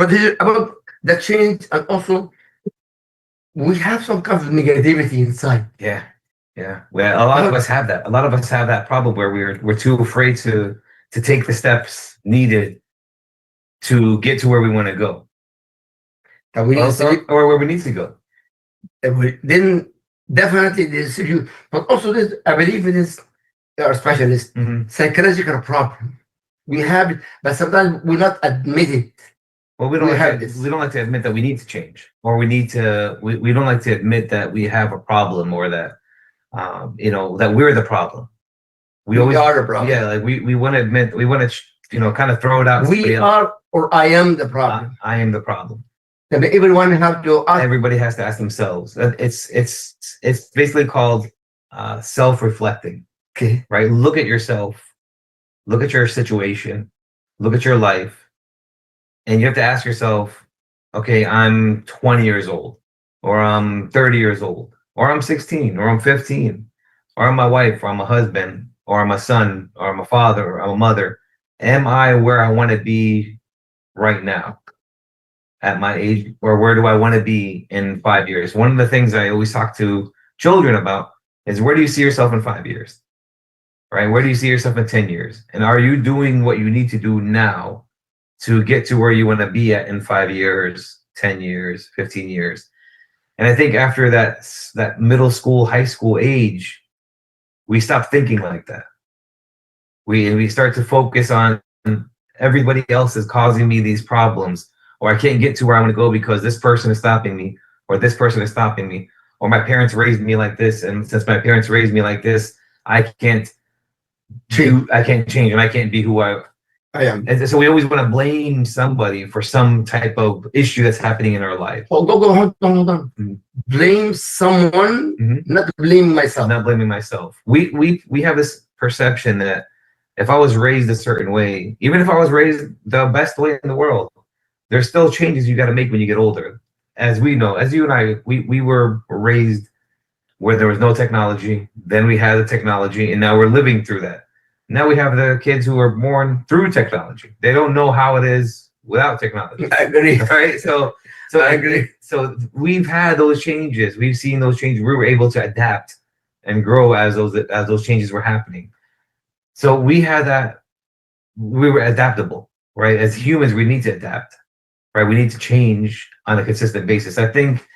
But this is about the change, and also we have some kind of negativity inside. Yeah, yeah. Well, a lot of us have that. A lot of us have that problem where we're too afraid to take the steps needed to get to where we want to go, That we need or where we need to go. then definitely this issue, but also this, I believe it is our specialist psychological problem. We have it, but sometimes we not admit it. Well, we don't like to admit that we need to change, or we don't like to admit that we have a problem, or that that we're the problem. We always are the problem. Yeah, like we want to admit, we want to kind of throw it out. We are, or I am the problem. I am the problem. And everyone have to ask. Everybody has to ask themselves. It's basically called self-reflecting. Okay. Right. Look at yourself. Look at your situation. Look at your life, and you have to ask yourself, okay, I'm 20 years old, or I'm 30 years old, or I'm 16, or I'm 15, or I'm my wife, or I'm a husband, or I'm a son, or I'm a father, or I'm a mother. Am I where I want to be right now at my age, or where do I want to be in 5 years? One of the things I always talk to children about is, where do you see yourself in 5 years? Right? Where do you see yourself in 10 years? And are you doing what you need to do now to get to where you want to be at in 5 years, 10 years, 15 years? And I think after that middle school, high school age, we stop thinking like that. We start to focus on, everybody else is causing me these problems, or I can't get to where I want to go because this person is stopping me, or this person is stopping me, or my parents raised me like this, and since my parents raised me like this, I can't change, and I can't be who I am. And so we always want to blame somebody for some type of issue that's happening in our life. Oh, hold on. Blame someone, not blame myself. Not blaming myself. We have this perception that if I was raised a certain way, even if I was raised the best way in the world, there's still changes you got to make when you get older. As we know, as you and I, we were raised where there was no technology. Then we had the technology, and now we're living through that. Now we have the kids who are born through technology. They don't know how it is without technology. I agree. Right? So I agree. So we've had those changes. We've seen those changes. We were able to adapt and grow as those changes were happening. So we had that. We were adaptable, right? As humans, we need to adapt, right? We need to change on a consistent basis. I think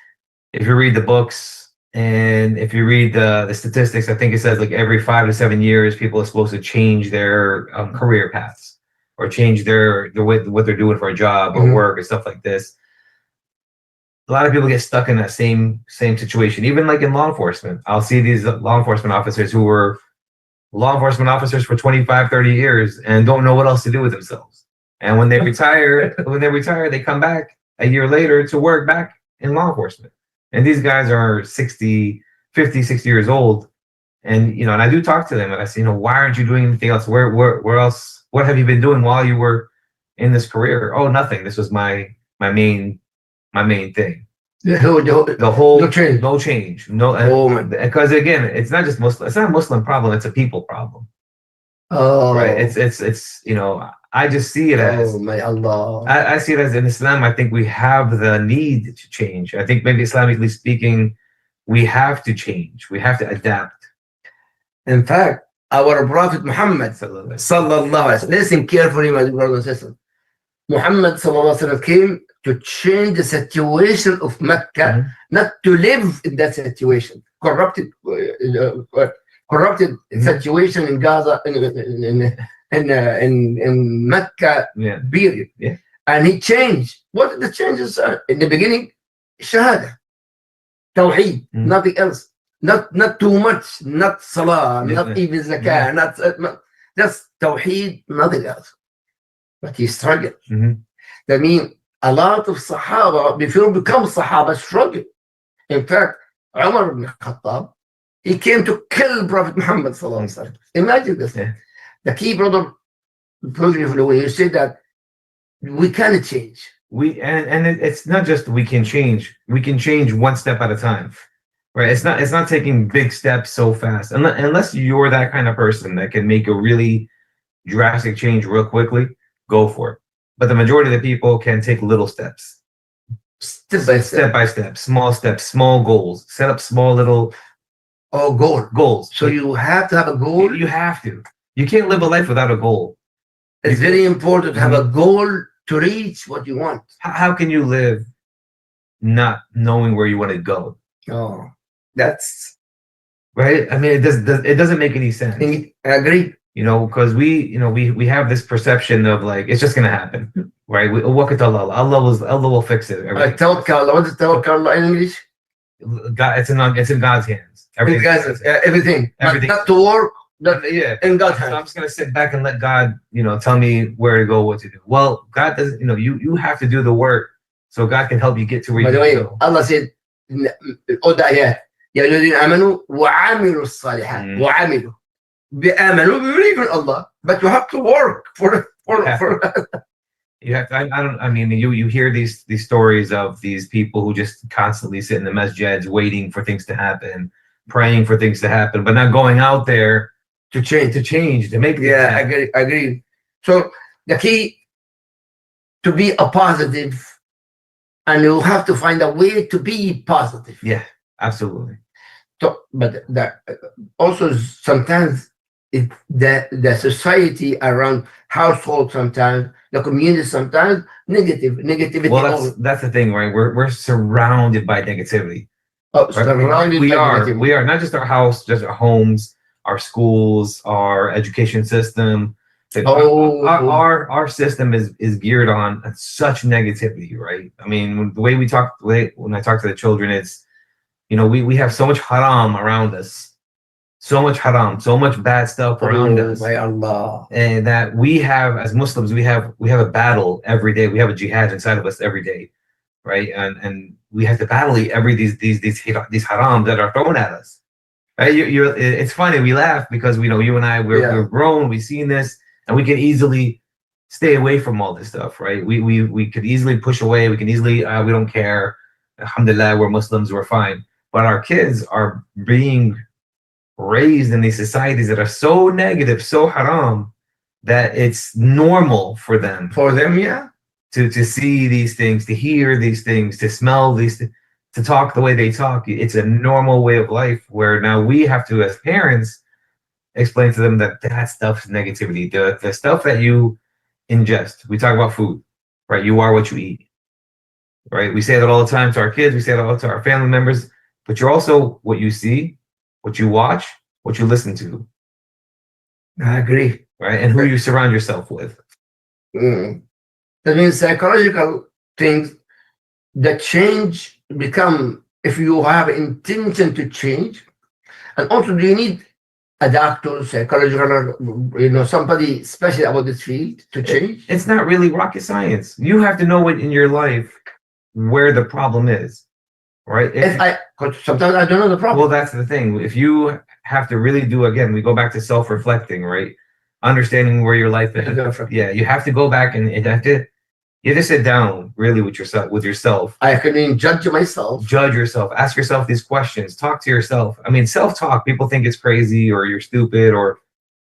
if you read the books, and if you read the statistics, I think it says like every 5 to 7 years, people are supposed to change their career paths, or change the way what they're doing for a job or work or stuff like this. A lot of people get stuck in that same situation. Even like in law enforcement, I'll see these law enforcement officers who were law enforcement officers for 25, 30 years and don't know what else to do with themselves. And when they retire, they come back a year later to work back in law enforcement. And these guys are 50, 60 years old. And, and I do talk to them, and I say, why aren't you doing anything else? Where else? What have you been doing while you were in this career? Oh, nothing. This was my main thing. The whole no change. Because again, it's not just Muslim. It's not a Muslim problem. It's a people problem. Oh, right. It's I just see it as, oh my Allah. I see it as, in Islam, I think we have the need to change. I think maybe Islamically speaking, we have to change. We have to adapt. In fact, our Prophet Muhammad sallallahu alaihi wasallam, listen carefully, my brothers and sisters. Muhammad sallallahu alaihi wasallam came to change the situation of Mecca, not to live in that situation. Corrupted situation in Gaza, in Mecca period. Yeah. And he changed. What the changes are? In the beginning, Shahada, Tawheed, nothing else. Not too much, not Salah, not even Zakah, not just Tawheed, nothing else. But he struggled. That means a lot of Sahaba, before become Sahaba, struggled. In fact, Umar ibn Khattab, he came to kill Prophet Muhammad sallallahu alaihi wasallam. Imagine this. Yeah. The key brother, beautifully, you said that we can change. It's not just we can change. We can change one step at a time, right? It's not taking big steps so fast. Unless you're that kind of person that can make a really drastic change real quickly, go for it. but the majority of the people can take little steps. Step by step. Small steps, small goals. Set up small little goals. So you have to have a goal. You have to. You can't live a life without a goal. It's very important to have a goal to reach what you want. How can you live not knowing where you want to go? Oh, that's right. I mean, it doesn't make any sense. I agree. You know, because we have this perception of like it's just gonna happen, right? We walk it to Allah. Allah will fix it. Tawakkal. What is tawakkal in English? God, it's in God's hands. Everything. Not to work. In God's hands. So I'm just gonna sit back and let God, tell me where to go, what to do. Well, God doesn't. You have to do the work, so God can help you get to where you need to go. Allah said, "يا الذين آمنوا وعملوا الصالحات وعملوا." We believe in Allah, but you have to work for. You have to, I mean, you hear these stories of these people who just constantly sit in the masjids waiting for things to happen, praying for things to happen, but not going out there to change, to make things happen. I agree. So the key to be a positive, and you have to find a way to be positive. Yeah, absolutely. So, but also sometimes the society around household, sometimes the community, sometimes negativity. Well, that's the thing, right? We're surrounded by negativity. Oh, right? We are not just our house, just our homes, our schools, our education system. Our system is geared on such negativity, right? I mean, the way when I talk to the children, it's we have so much haram around us. So much haram, so much bad stuff around us. By Allah. And that we have, as Muslims, we have a battle every day. We have a jihad inside of us every day, right? And we have to battle these haram that are thrown at us. Right? It's funny, we laugh because you and I we're grown, we've seen this, and we can easily stay away from all this stuff, right? We could easily push away. We can easily we don't care. Alhamdulillah, we're Muslims, we're fine. But our kids are being raised in these societies that are so negative, so haram, that it's normal for them. To see these things, to hear these things, to smell these, to talk the way they talk. It's a normal way of life where now we have to, as parents, explain to them that stuff is negativity. The stuff that you ingest. We talk about food, right? You are what you eat, right? We say that all the time to our kids. We say that all to our family members. But you're also what you see, what you watch, what you listen to. I agree. Right? And who you surround yourself with. That means psychological things that change become, if you have intention to change. And also, do you need a doctor, psychological, somebody special about this field to change? It's not really rocket science. You have to know in your life where the problem is. Right. Sometimes I don't know the problem. Well, that's the thing. If you have to really again, we go back to self-reflecting, right? Understanding where your life is. Yeah, you have to go back and you have to sit down really with yourself. I can judge myself. Judge yourself. Ask yourself these questions. Talk to yourself. I mean, self-talk. People think it's crazy or you're stupid or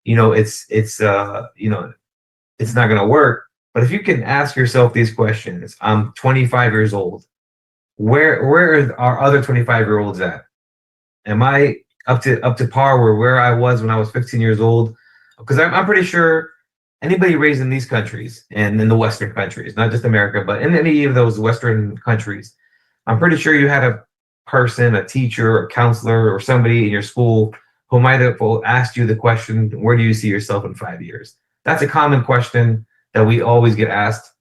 it's not gonna work. But if you can ask yourself these questions, I'm 25 years old. Where are other 25-year-olds at? Am I up to par where I was when I was 15 years old? Because I'm pretty sure anybody raised in these countries and in the Western countries, not just America, but in any of those Western countries, I'm pretty sure you had a person, a teacher, a counselor, or somebody in your school who might have asked you the question, where do you see yourself in 5 years? That's a common question that we always get asked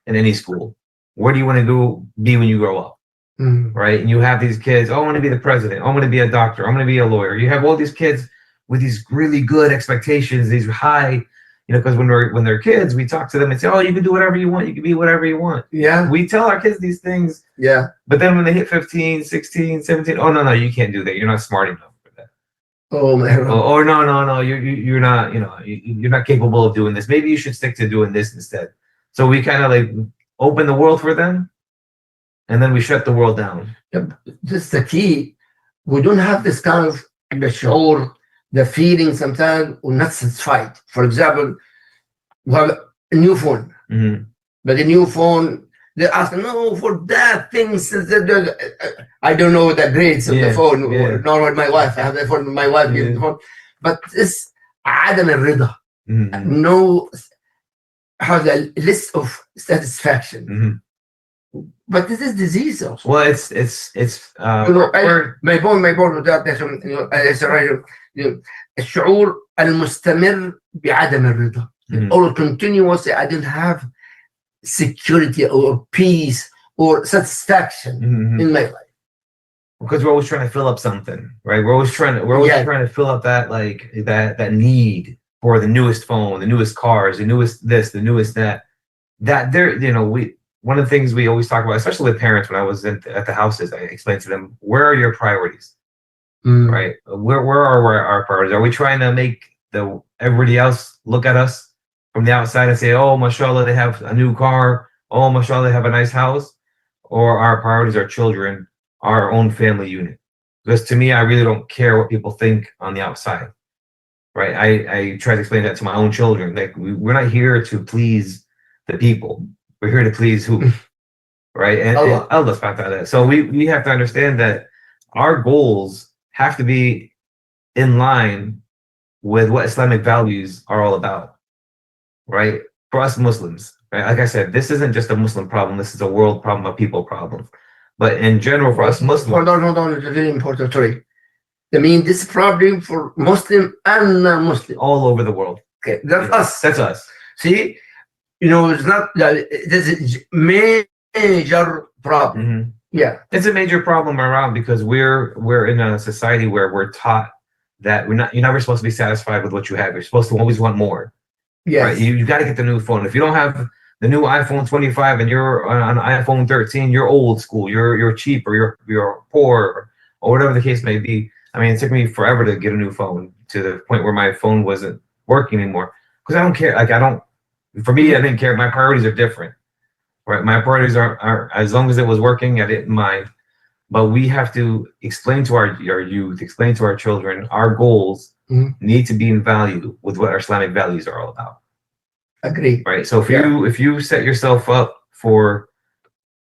in any school. Where do you want to be when you grow up? Right? And you have these kids, I want to be the president. I want to be a doctor. I want to be a lawyer. You have all these kids with these really good expectations, these high, because when they're kids, we talk to them and say, oh, you can do whatever you want. You can be whatever you want. Yeah. We tell our kids these things. Yeah. But then when they hit 15, 16, 17, oh, no, you can't do that. You're not smart enough for that. Oh, man. Oh, no, you're not, you're not capable of doing this. Maybe you should stick to doing this instead. So we kind of like open the world for them. And then we shut the world down. This is the key. We don't have this kind of the sure, the feeling sometimes we're not satisfied. For example, we have a new phone. But the new phone, they ask, no, for that thing. I don't know the grades of the phone, nor with my wife. I have the phone, my wife gives the phone. But this عدم الرضا. No, has a list of satisfaction. But this is disease also. Well, it's my bone وده الشعور المستمر بعدم الرضا. Or continuously, I didn't have security or peace or satisfaction in my life. Because we're always trying to fill up something, right? We're always trying to fill up that that need for the newest phone, the newest cars, the newest this, the newest that. That there, one of the things we always talk about, especially with parents, when I was at the houses, I explained to them, where are your priorities? Right? Where are our priorities? Are we trying to make everybody else look at us from the outside and say, oh, mashallah, they have a new car. Oh, mashallah, they have a nice house. Or our priorities are children, our own family unit. Because to me, I really don't care what people think on the outside. Right? I try to explain that to my own children. Like, we're not here to please the people. We're here to please who? Right? And Allah subhanahu wa ta'ala. So we have to understand that our goals have to be in line with what Islamic values are all about. Right? For us Muslims. Right? Like I said, this isn't just a Muslim problem, this is a world problem, a people problem. But in general, for us Muslims. Hold on, it's very important, sorry. I mean, this problem for Muslim and non-Muslim. All over the world. Okay, that's us. That's us. See? It's not that it's a major problem. Yeah, it's a major problem around because we're in a society where we're taught that you're never supposed to be satisfied with what you have. You're supposed to always want more. Yes. Right? You got to get the new phone. If you don't have the new iPhone 25 and you're on iPhone 13, you're old school. You're cheap, or you're poor, or whatever the case may be. I mean, it took me forever to get a new phone, to the point where my phone wasn't working anymore, because I don't care. For me, I didn't care. My priorities are different, right? My priorities are as long as it was working, I didn't mind. But we have to explain to our youth, explain to our children, our goals need to be in value with what our Islamic values are all about. Agree. Right. So if you set yourself up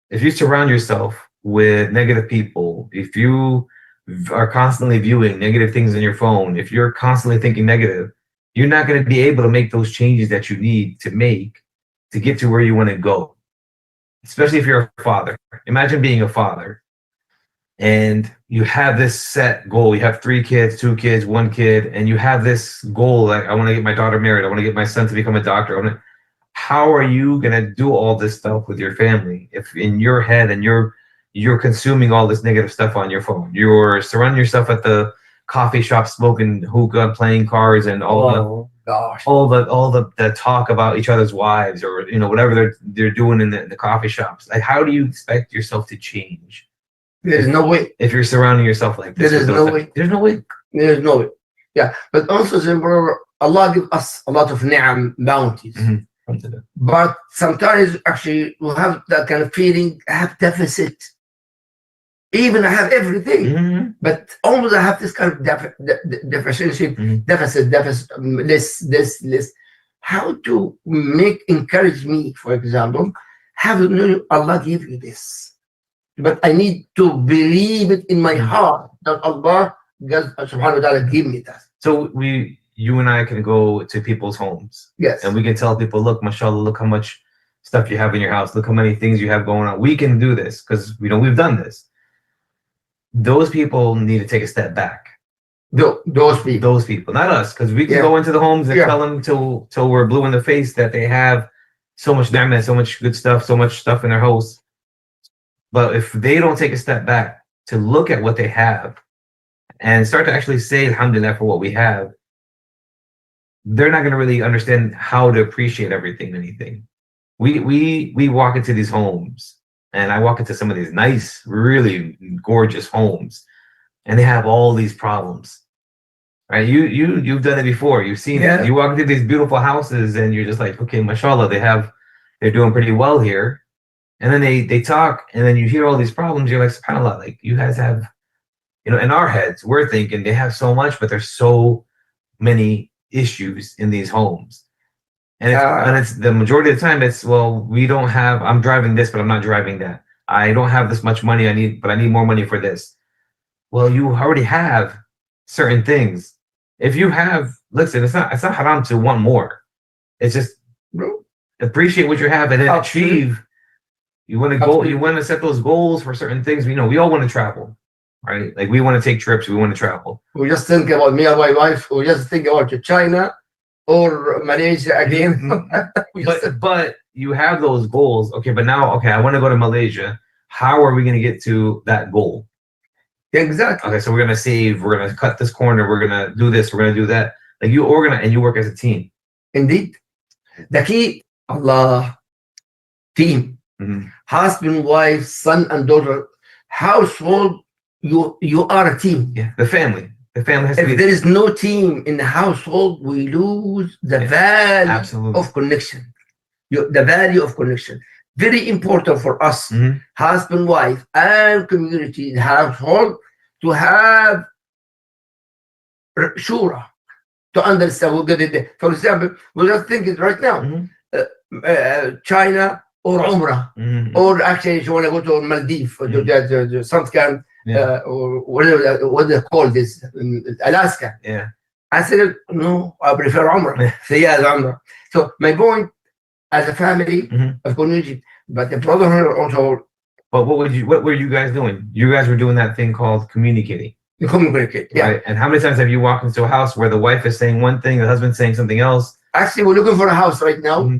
if you surround yourself with negative people, if you are constantly viewing negative things in your phone, if you're constantly thinking negative, you're not going to be able to make those changes that you need to make to get to where you want to go. Especially if you're a father. Imagine being a father and you have this set goal. You have 3 kids, 2 kids, 1 kid, and you have this goal, like, I want to get my daughter married. I want to get my son to become a doctor. How are you going to do all this stuff with your family if in your head and you're consuming all this negative stuff on your phone? You're surrounding yourself at the coffee shop smoking hookah and playing cards and all the talk about each other's wives, or whatever they're doing in the coffee shops. Like, how do you expect yourself to change? There's no way. If you're surrounding yourself like this. There is no way. There's no way. There's no way. Yeah, but also, Allah gives us a lot of ni'am, bounties. But sometimes actually we have that kind of feeling, I have deficit. Even I have everything, but always I have this kind of deficiency, deficit, this. How to encourage me, for example, have Allah give you this, but I need to believe it in my heart that Allah, subhanahu wa ta'ala, give me that. So you and I can go to people's homes. Yes. And we can tell people, look, mashallah, look how much stuff you have in your house. Look how many things you have going on. We can do this because we've done this. Those people need to take a step back. Those people, not us, because we can go into the homes and tell them till we're blue in the face that they have so much ni'mah, so much good stuff, so much stuff in their house. But if they don't take a step back to look at what they have and start to actually say alhamdulillah for what we have, they're not going to really understand how to appreciate anything. We walk into these homes. And I walk into some of these nice, really gorgeous homes, and they have all these problems. Right? You've done it before. You've seen it. You walk into these beautiful houses, and you're just like, okay, mashallah, they're doing pretty well here. And then they talk, and then you hear all these problems. You're like, subhanallah, like, you guys have, in our heads, we're thinking they have so much, but there's so many issues in these homes. And it's the majority of the time it's, well, I'm driving this, but I'm not driving that. I don't have this much money but I need more money for this. Well, you already have certain things. If you have, listen, it's not haram to want more. It's just appreciate what you have and then achieve. You want to go, you want to set those goals for certain things. We all want to travel, right? Like we want to take trips, we want to travel. We just think about me and my wife, we just think about China or Malaysia again. but you have those goals. Okay, but now, I want to go to Malaysia. How are we going to get to that goal? Exactly. Okay, so we're going to save, we're going to cut this corner, we're going to do this, we're going to do that. Like you organize and you work as a team. Indeed. The key, Allah, team. Husband, wife, son and daughter, household, you are a team. Yeah, the family has to if be. There is no team in the household, we lose the value of connection. The value of connection. Very important for us, husband, wife, and community, the household, to have shura, to understand what good it is. For example, we're just thinking right now, China or Umrah, or actually if you want to go to Maldives, or some kind, or what they call this, Alaska. Yeah. I said, no, I prefer Umrah. Say yes, Umrah. So my point, as a family of community, but the brotherhood also. But what were you guys doing? You guys were doing that thing called communicating. You communicate, yeah. Right? And how many times have you walked into a house where the wife is saying one thing, the husband's saying something else? Actually, we're looking for a house right now.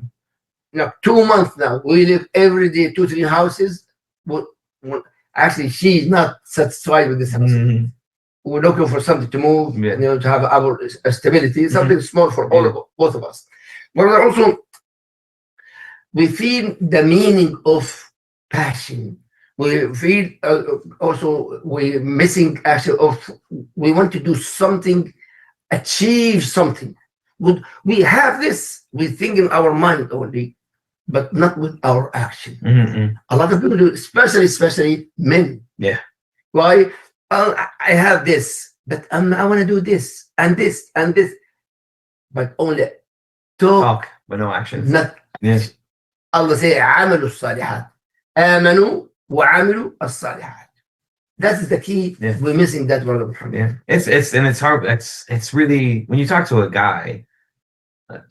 Now, 2 months now. We live every day, 2-3 houses. Actually, she's not satisfied with this house. We're looking for something to move, to have our stability, something small for both of us. But also, we feel the meaning of passion. We feel also we're missing we want to do something, achieve something. We have this, we think in our mind only, but not with our action. A lot of people do, especially men. Yeah. Why? I have this, but I want to do this and this and this, but only talk, but no action. Not. Yes. Allah say, عملوا الصالحات. آمنوا وعملوا الصالحات. That's the key. Yeah. We're missing that word. Yeah. It's hard. It's really, when you talk to a guy,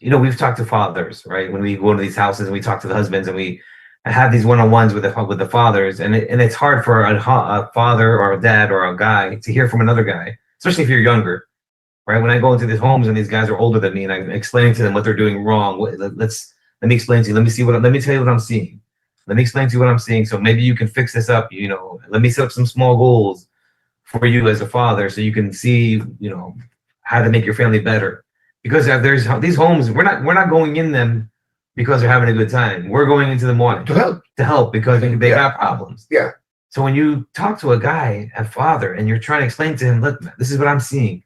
we've talked to fathers, right? When we go to these houses and we talk to the husbands and we have these one-on-ones with the fathers, and it's hard for a father or a dad or a guy to hear from another guy, especially if you're younger, right? When I go into these homes and these guys are older than me and I'm explaining to them what they're doing wrong, let me explain to you. Let me tell you what I'm seeing. Let me explain to you what I'm seeing. So maybe you can fix this up. Let me set up some small goals for you as a father, so you can see, how to make your family better. Because if there's these homes, we're not going in them because they're having a good time. We're going into them to help because they got problems. Yeah. So when you talk to a guy, a father, and you're trying to explain to him, look, this is what I'm seeing.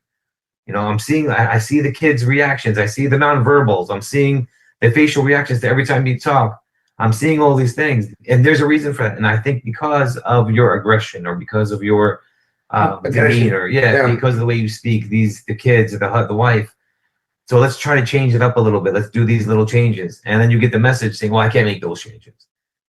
I see the kids' reactions. I see the nonverbals. I'm seeing the facial reactions to every time you talk. I'm seeing all these things, and there's a reason for that. And I think because of your aggression or because of your demeanor, because of the way you speak, the kids, the wife. So let's try to change it up a little bit. Let's do these little changes, and then you get the message saying, "Well, I can't make those changes.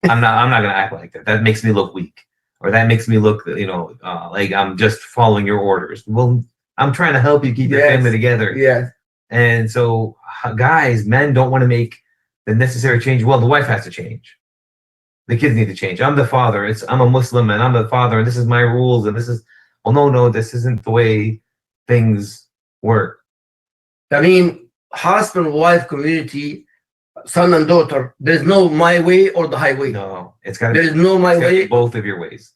I'm not going to act like that. That makes me look weak, or that makes me look, like I'm just following your orders." Well, I'm trying to help you keep your family together. Yeah. And so, men don't want to make the necessary change. Well, the wife has to change. The kids need to change. I'm the father. I'm a Muslim and I'm the father, and this is my rules. And this is, well, no, this isn't the way things work. I mean, husband, wife, community, son and daughter. There's no my way or the highway. No, it's got to. There is no my way. Both of your ways.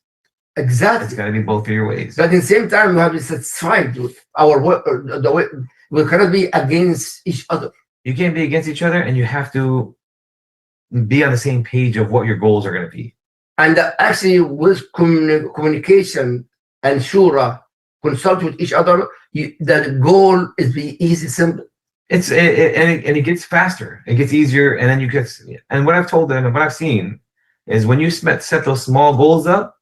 Exactly. It's got to be both of your ways. But at the same time, we have to be satisfied with our work. The way we cannot be against each other. You can't be against each other, and you have to be on the same page of what your goals are going to be. And actually, with communication and shura, consult with each other, the goal is be easy, simple. It gets faster. It gets easier, and then and what I've told them and what I've seen is when you set those small goals up,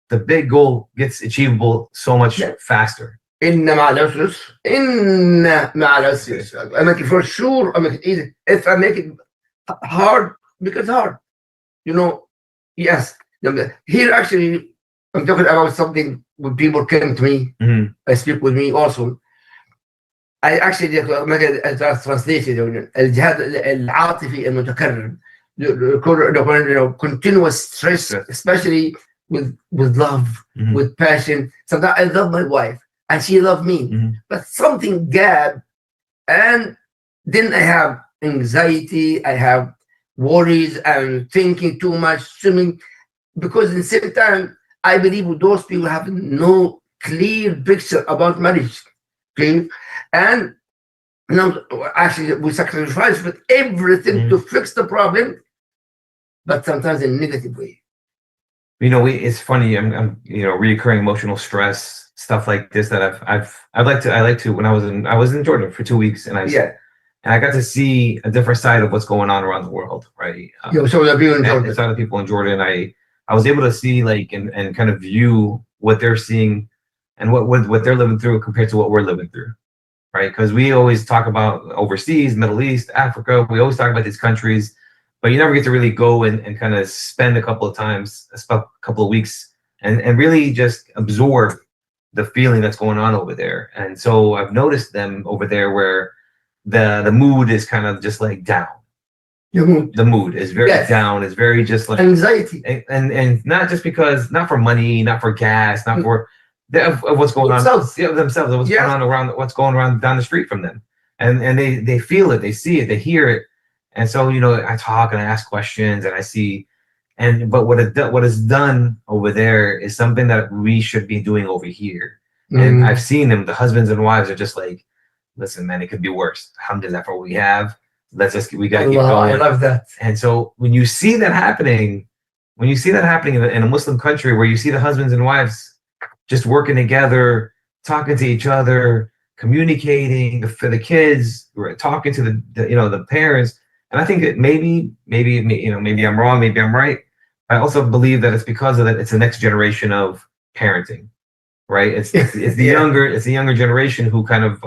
the big goal gets achievable so much faster. إن مع العسر يسر. إن مع العسر يسر. I make it for sure. I make it easy. If I make it hard, because hard. You know, yes. Here actually, I'm talking about something when people came to me, speak with me also. I actually translated الجهاد العاطفي المتكرر, continuous stress, especially with love, with passion. Sometimes I love my wife and she loved me, but something gap, and then I have anxiety, I have worries, and thinking too much, swimming, because at the same time I believe those people have no clear picture about marriage. Okay, and actually we sacrifice with everything to fix the problem, but sometimes in a negative way. It's funny. I'm reoccurring emotional stress, stuff like this that I like to when I was in Jordan for 2 weeks, and I got to see a different side of what's going on around the world, right? So the people in Jordan, the people in Jordan, I was able to see and kind of view what they're seeing and what they're living through compared to what we're living through. Right, because we always talk about overseas, Middle East, Africa. We always talk about these countries, but you never get to really go and kind of spend a couple of weeks and really just absorb the feeling that's going on over there. And so I've noticed them over there where the mood is kind of just like down. The mood is very down. It's very just like anxiety, and not just because, not for money, not for gas, not for of what's going on themselves, what's going around down the street from them, and they feel it, they see it, they hear it, and so I talk and I ask questions and I see, but what is done over there is something that we should be doing over here. And I've seen them, the husbands and wives are just like, listen, man, it could be worse. Alhamdulillah for what we have. We gotta keep going. I love that. And so when you see that happening, in a Muslim country where you see the husbands and wives just working together, talking to each other, communicating for the kids, talking to the parents. And I think that maybe I'm wrong, maybe I'm right. I also believe that it's because of that. It's the next generation of parenting, right? It's the younger generation who kind of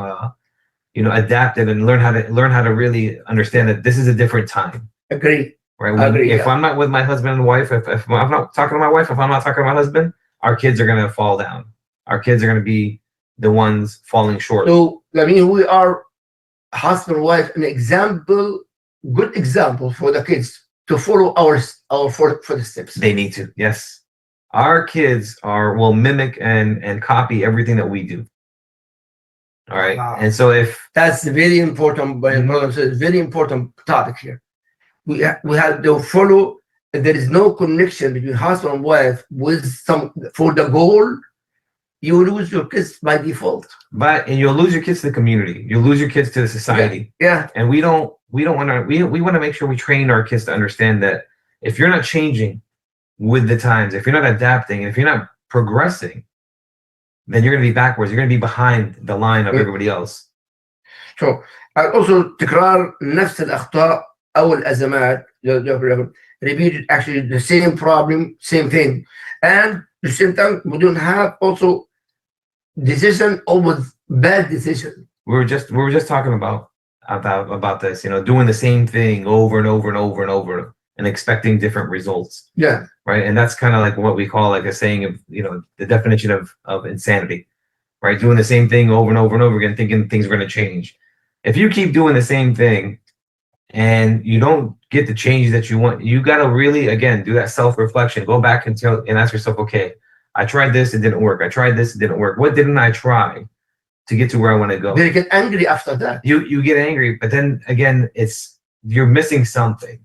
adapted and learn how to really understand that this is a different time. Agree. Right. If I'm not with my husband and wife, if I'm not talking to my wife, if I'm not talking to my husband, our kids are going to fall down. Our kids are going to be the ones falling short. So, we are husband and wife, an example, good example for the kids to follow our footsteps. They need to, yes. Our kids will mimic and copy everything that we do. All right. Wow. And so that's very important, it's very important topic here. We have to follow. There is no connection between husband and wife for the goal. You lose your kids by default. And you'll lose your kids to the community. You'll lose your kids to the society. Yeah. And we want to make sure we train our kids to understand that if you're not changing with the times, if you're not adapting, and if you're not progressing, then you're going to be backwards. You're going to be behind the line of everybody else. So also تكرار نفس الأخطاء أو الأزمات. Repeated actually the same problem, same thing, and at the same time we don't have also decision always bad decision. We were just talking about this, doing the same thing over and over and over and over and expecting different results. Yeah. Right. And that's kind of like what we call like a saying of, the definition of insanity, right? Doing the same thing over and over and over again, thinking things are going to change. If you keep doing the same thing and you don't get the change that you want, you got to really, again, do that self-reflection. Go back and ask yourself, okay, I tried this, it didn't work. I tried this, it didn't work. What didn't I try to get to where I want to go? Then you get angry after that. You get angry, but then again, you're missing something.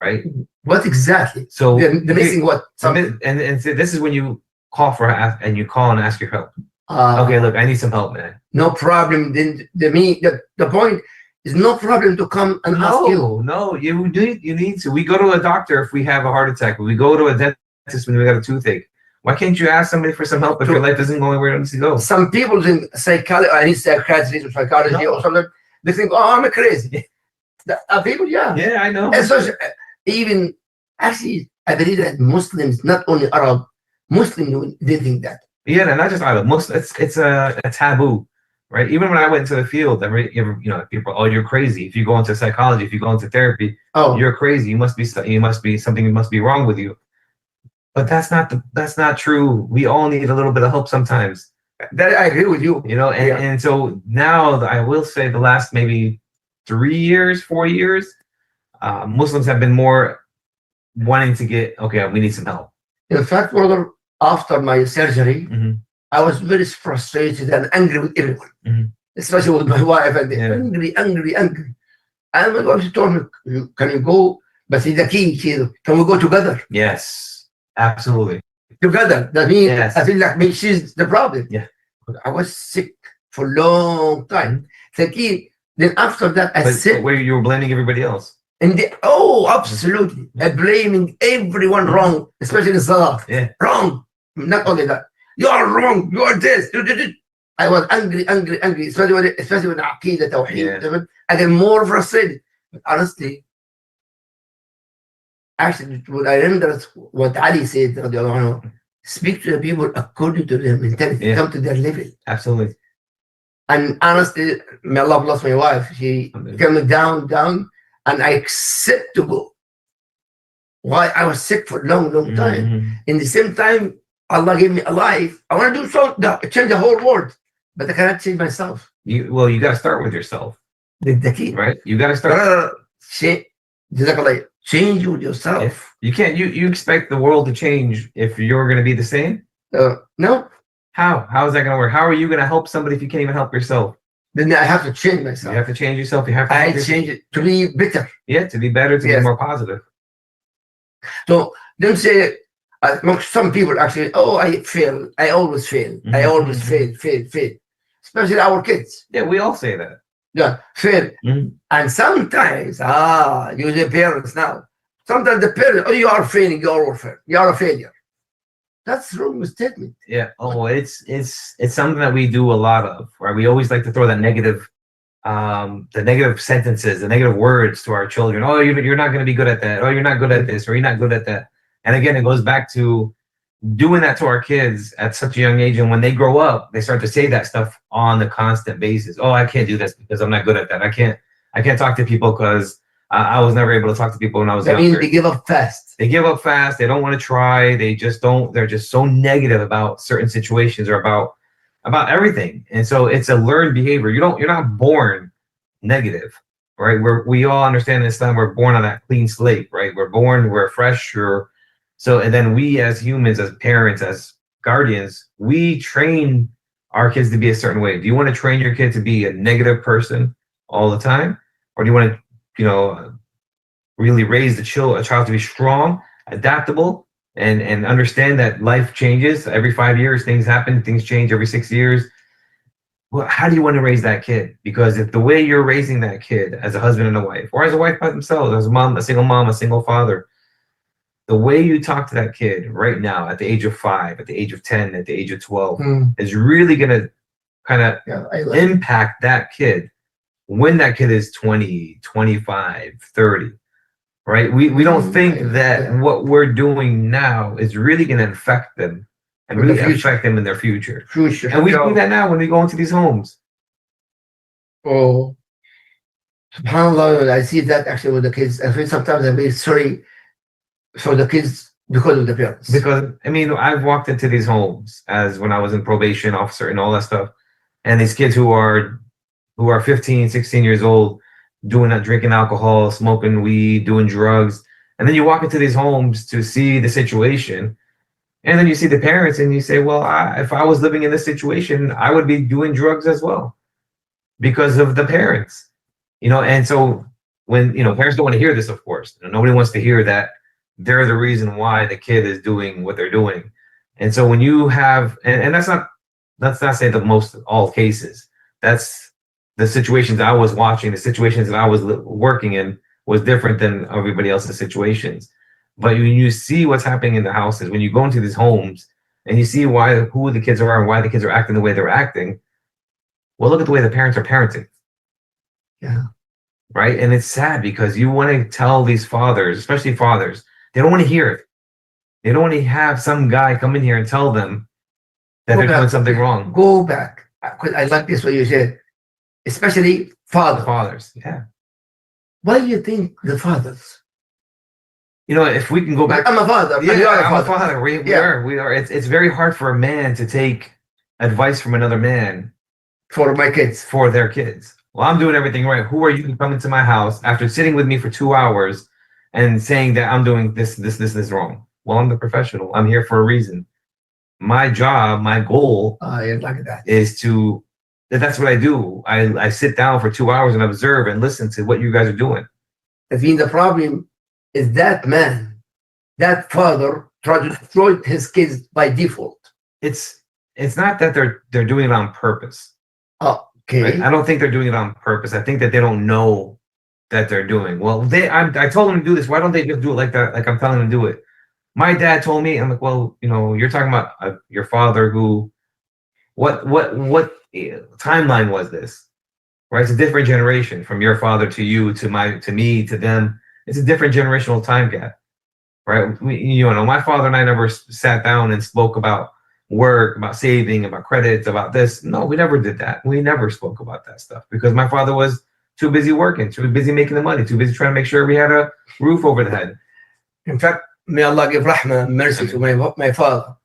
Right? What exactly? So they're missing what? And so this is when you call and ask your help. Okay, look, I need some help, man. No problem. Then the point is no problem to come and ask you. No, you need to. We go to a doctor if we have a heart attack. We go to a dentist when we got a toothache. Why can't you ask somebody for some help if your life isn't going where it needs to go? Some people in psychology, I need psychiatry or psychology or something. They think, oh, I'm crazy. People, yeah. Yeah, I know. And so, even actually, I believe that Muslims, not only Arab, Muslims, they think that. Yeah, and not just out of most. It's a taboo, right? Even when I went into the field, people, oh, you're crazy. If you go into psychology, if you go into therapy, you're crazy. You must be something must be wrong with you. But that's not true. We all need a little bit of help sometimes. That I agree with you. And so now I will say the last maybe 3 years, 4 years, Muslims have been more wanting to get, okay, we need some help. In fact, brother, after my surgery, I was very frustrated and angry with everyone, especially with my wife. And angry. And my wife told me, can you go? But the key, can we go together? Yes, absolutely. Together. That means I feel like she's the problem. Yeah. I was sick for a long time. The key, then after that, I said. Where you were blaming everybody else. Absolutely. Blaming everyone wrong, especially in Salah. Yeah. Wrong. Not only that. You are wrong. You are this. You did it. I was angry, especially when Aqidah, Tawheed. I get more frustrated. But honestly, actually, when I remember what Ali said, speak to the people according to their mentality, come to their level. Absolutely. And honestly, may Allah bless my wife. She came down, and I accept to go. Why? I was sick for a long time. In the same time, Allah gave me a life. I want to do something, change the whole world, but I cannot change myself. You got to start with yourself. The key, right? You got to start. Change with yourself. You can't. You expect the world to change if you're going to be the same? No. How is that going to work? How are you going to help somebody if you can't even help yourself? Then I have to change myself. You have to change yourself. You have to. Change it to be better. Yeah, to be better, to be more positive. So don't say. Some people actually, I fail. I always fail. I always fail. Especially our kids. Yeah, we all say that. Yeah, fail. And sometimes, you're the parents now. Sometimes the parents, you are failing, you are a failure. That's wrong statement. Yeah. Oh, it's something that we do a lot of, right? We always like to throw the negative sentences, the negative words to our children. Oh, you're not going to be good at that. Oh, you're not good at this, or you're not good at that. And again, it goes back to doing that to our kids at such a young age. And when they grow up, they start to say that stuff on a constant basis. Oh, I can't do this because I'm not good at that. I can't talk to people because I was never able to talk to people when I was younger. That means they give up fast. They give up fast. They don't want to try. They just don't. They're just so negative about certain situations or about everything. And so it's a learned behavior. You're not born negative, right? We all understand this time we're born on that clean slate, right? We're fresh. And then we as humans, as parents, as guardians, we train our kids to be a certain way. Do you want to train your kid to be a negative person all the time? Or do you want to, really raise a child to be strong, adaptable, and understand that life changes every 5 years, things happen, things change every 6 years. Well, how do you want to raise that kid? Because if the way you're raising that kid as a husband and a wife, or as a wife by themselves, as a single mom, a single father, the way you talk to that kid right now at the age of 5, at the age of 10, at the age of 12 is really going to kind of impact that kid when that kid is 20, 25, 30, right? We don't think that what we're doing now is really going to affect them and really affect them in their future. And we do that now when we go into these homes. Oh, subhanAllah, I see that actually with the kids. I feel sometimes I'm very sorry for the kids because of the parents. Because I've walked into these homes as when I was in probation officer and all that stuff, and these kids who are 15, 16 years old, drinking alcohol, smoking weed, doing drugs, and then you walk into these homes to see the situation, and then you see the parents, and you say, well, if I was living in this situation, I would be doing drugs as well because of the parents, And so when parents don't want to hear this, of course, nobody wants to hear that they're the reason why the kid is doing what they're doing. And so when you have, and let's not say all cases, that's the situations I was watching, the situations that I was working in was different than everybody else's situations. But when you see what's happening in the houses, when you go into these homes and you see who the kids are and why the kids are acting the way they're acting, well, look at the way the parents are parenting. Yeah. Right. And it's sad because you want to tell these fathers, especially fathers, they don't want to hear it. They don't want to have some guy come in here and tell them that Go they're back. doing something wrong. Go back. I like this what you said, especially Fathers, yeah. Why do you think the fathers? You know, if we can go back, I'm a father. and you are yeah, I'm a father. father. We Yeah. are. It's very hard for a man to take advice from another man For my kids. for their kids. Well, I'm doing everything right. Who are you to come into my house after sitting with me for 2 hours and saying that I'm doing this wrong? Well, I'm the professional. I'm here for a reason. My job, my goal I like that. is to, that's what I do. I sit down for 2 hours and observe and listen to what you guys are doing. I think the problem is that man, that father tried to destroy his kids by default. It's not that they're doing it on purpose. Okay. Right? I don't think they're doing it on purpose. I think that they don't know that they're doing. Well, I told them to do this. Why don't they just do it like that? Like I'm telling them to do it. My dad told me, I'm like, well, you know, you're talking about your father who, what timeline was this? Right? It's a different generation from your father to you, to me, to them. It's a different generational time gap, right? My father and I never sat down and spoke about work, about saving, about credits, about this. No, we never did that. We never spoke about that stuff because my father was too busy working, too busy making the money, too busy trying to make sure we had a roof over the head. In fact, may Allah give rahmah and mercy to my father.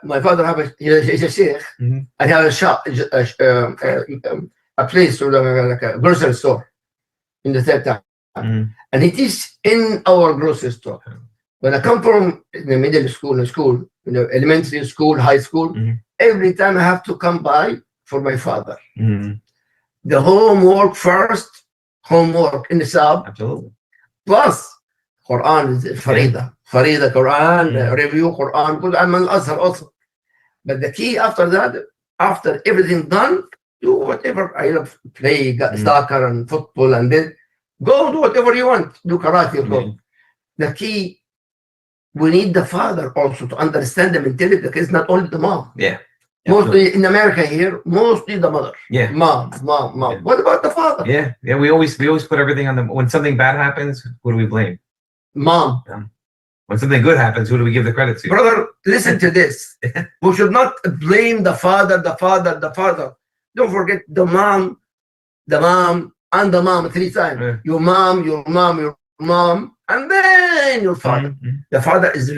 My father he's a sheikh, and have a shop, a place, like a grocery store in the third time. And it is in our grocery store. When I come from the middle school, elementary school, high school, every time I have to come by for my father. The homework first, homework in the sub. Absolutely. Plus, Quran is Farida. Farida, Quran, review Quran, good Amal Azhar also. But the key after that, after everything done, do whatever. I love play soccer and football, and then go do whatever you want. Do karate. Go. The key, we need the father also to understand the mentality because it's not only the mom. Yeah. Mostly in America here, mostly the mother. Yeah. Mom. Yeah. What about the father? Yeah. Yeah. We always put everything on them. When something bad happens, who do we blame? Mom. Yeah. When something good happens, who do we give the credit to? Brother, listen to this. We should not blame the father. Don't forget the mom, and the mom 3 times. Yeah. Your mom, and then your father. The father is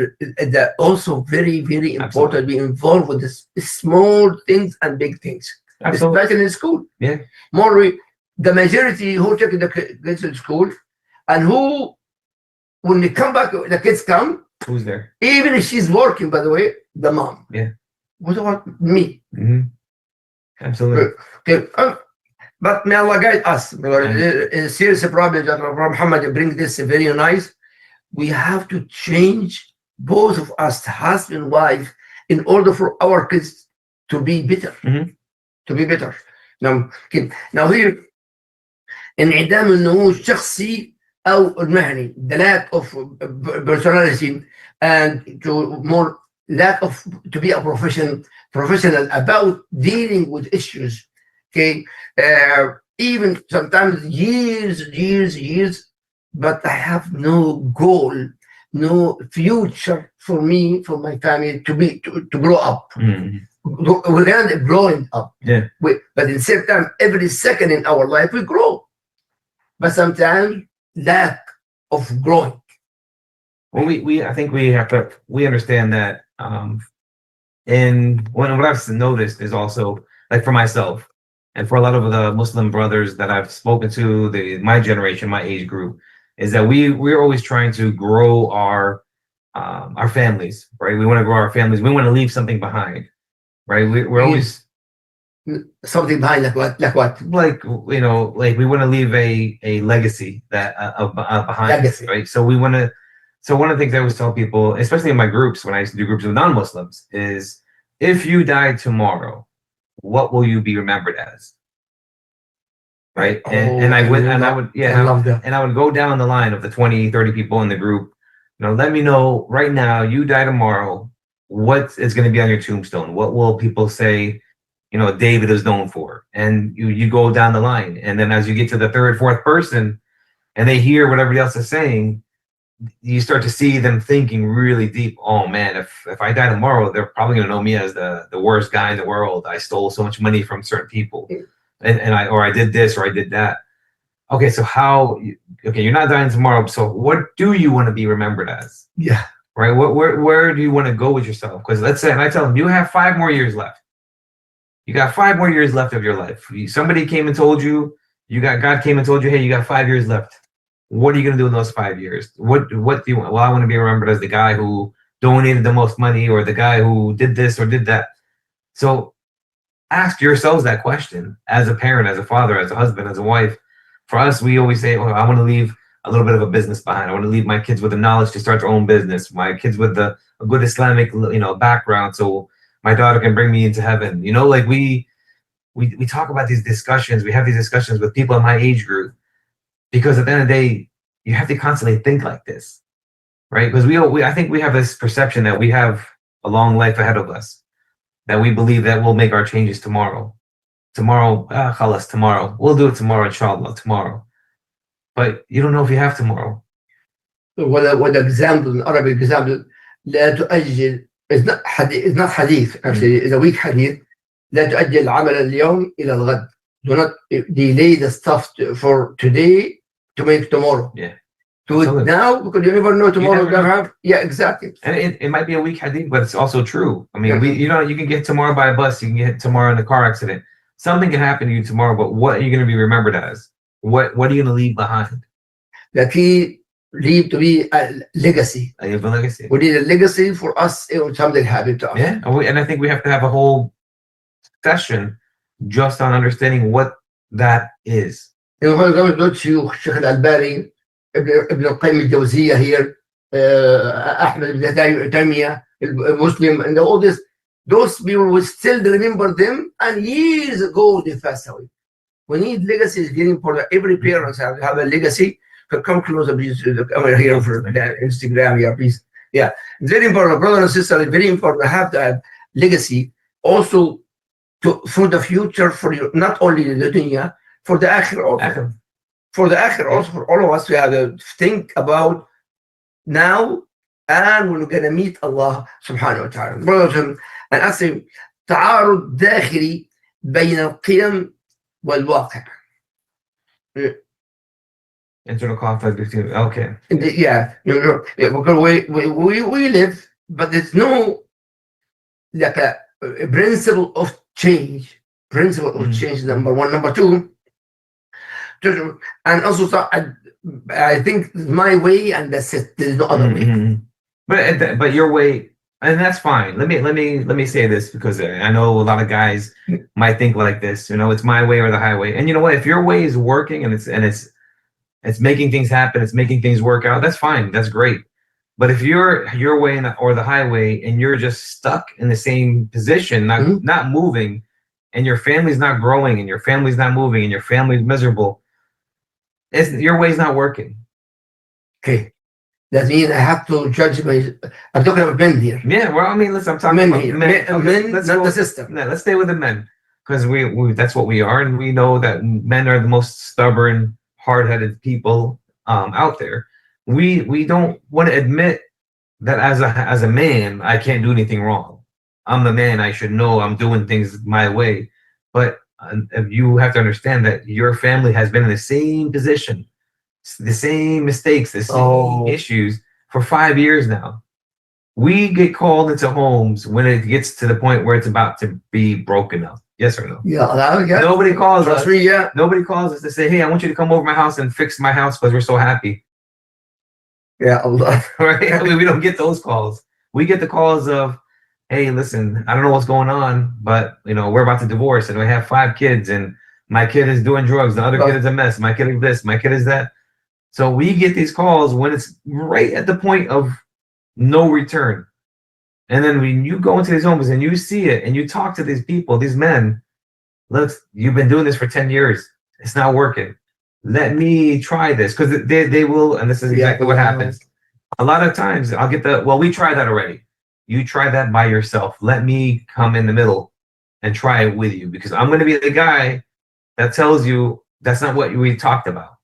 also very, very important. Be involved with this small things and big things. Absolutely. Especially in school. Yeah. More the majority who take the kids to school, and who, when they come back, the kids come. Who's there? Even if she's working, by the way, the mom. Yeah. What about me? Absolutely. Okay. But may Allah guide us. A serious problem that Muhammad bring this very nice. We have to change, both of us, husband and wife, in order for our kids to be better. To be better. Now here, انعدام النمو الشخصي أو المهني, the lack of personality, and to be a professional about dealing with issues. Okay, even sometimes years, but I have no goal, no future for me, for my family to grow up. We're gonna growing up. Yeah. But at the same time, every second in our life we grow. But sometimes lack of growing. Well, I think we understand that. And what I've noticed is also, like for myself, and for a lot of the Muslim brothers that I've spoken to, my generation, my age group, is that we're always trying to grow our families, right? We want to grow our families. We want to leave something behind, right? We're always something behind, like what? Like we want to leave a legacy that behind legacy. Right? So we want to. So one of the things I always tell people, especially in my groups, when I used to do groups with non-Muslims, is if you died tomorrow, what will you be remembered as? Right? And I would go down the line of the 20, 30 people in the group. Let me know right now, you die tomorrow, what is going to be on your tombstone? What will people say, David is known for? And you go down the line. And then as you get to the third, fourth person and they hear what everybody else is saying, you start to see them thinking really deep. Oh man, if I die tomorrow, they're probably gonna know me as the worst guy in the world. I stole so much money from certain people, and I did this or I did that. Okay, so okay, you're not dying tomorrow. So what do you want to be remembered as? Yeah. Right. Where do you want to go with yourself? Because let's say, and I tell them, you have 5 more years left. You got 5 more years left of your life. Somebody came and told you, God came and told you, hey, you got 5 years left. What are you going to do in those 5 years? What do you want? Well, I want to be remembered as the guy who donated the most money, or the guy who did this or did that. So ask yourselves that question as a parent, as a father, as a husband, as a wife. For us, we always say, oh, I want to leave a little bit of a business behind. I want to leave my kids with the knowledge to start their own business. My kids with a good Islamic, background, so my daughter can bring me into heaven. Like we talk about these discussions. We have these discussions with people in my age group, because at the end of the day, you have to constantly think like this, right? Because I think we have this perception that we have a long life ahead of us, that we believe that we'll make our changes tomorrow. Khalas, tomorrow. We'll do it tomorrow, inshallah, tomorrow. But you don't know if you have tomorrow. What example, an Arabic example, لا تؤجل, it's not hadith, actually, it's a weak hadith. لا تؤجل عمل اليوم إلى الغد. Do not delay the stuff for today to make tomorrow. Yeah. Do it now, because you never know tomorrow you're gonna have. Yeah, exactly. And it might be a weak hadith, but it's also true. I mean, Yeah. you can get tomorrow by a bus, you can get tomorrow in a car accident. Something can happen to you tomorrow, but what are you going to be remembered as? What are you going to leave behind? That he leave to be a legacy. I have a legacy. We need a legacy for us if something happened to us. Yeah, and I think we have to have a whole session just on understanding what that is. For example, Sheikh Al-Albani, Ibn al-Qayyim al-Jawziyah here, Ahmed ibn Taymiyyah, Muslim, and all this. Those people will still remember them, and years ago they passed away. We need legacies. Getting important. Every parent have a legacy. Come closer, please. Come here for Instagram, yeah, please. Yeah, very important, brothers and sisters. Very important. I have to have legacy also for the future, for you, not only the dunya, for the akhirah also. For the akhirah also, for all of us, we have to think about now, and we're gonna meet Allah subhanahu wa ta'ala. Brothers and أصل تعارض داخلي بين القيم والواقع. Internal conflict between. Okay. Yeah, because we live, but there's no like a principle of change. Principle of change, number one. Number two, and also I think my way, and that's it. There's no other way. But your way. And that's fine. Let me say this, because I know a lot of guys might think like this. It's my way or the highway. And you know what? If your way is working and it's making things happen, it's making things work out, that's fine. That's great. But if you're your way or the highway, and you're just stuck in the same position, not moving, and your family's not growing, and your family's not moving, and your family's miserable, your way's not working. Okay. That means I have to judge I'm talking about men here. Yeah, well, I mean, listen, I'm talking men about here. men, not the system. Yeah, let's stay with the men, because we that's what we are, and we know that men are the most stubborn, hard-headed people out there. We don't want to admit that as a man, I can't do anything wrong. I'm the man. I should know I'm doing things my way. But you have to understand that your family has been in the same position, the same mistakes, the same issues for 5 years now. We get called into homes when it gets to the point where it's about to be broken up. Yes or no? Yeah. Nobody calls us. Yeah. Nobody calls us to say, "Hey, I want you to come over my house and fix my house because we're so happy." Yeah, Allah. Right? I mean, we don't get those calls. We get the calls of, "Hey, listen, I don't know what's going on, but we're about to divorce, and we have 5 kids, and my kid is doing drugs. The other kid is a mess. My kid is this. My kid is that." So we get these calls when it's right at the point of no return. And then when you go into these homes and you see it and you talk to these people, these men, look, you've been doing this for 10 years. It's not working. Let me try this, because they will, and this is exactly what happens. A lot of times I'll get we tried that already. You try that by yourself. Let me come in the middle and try it with you, because I'm going to be the guy that tells you that's not what we talked about.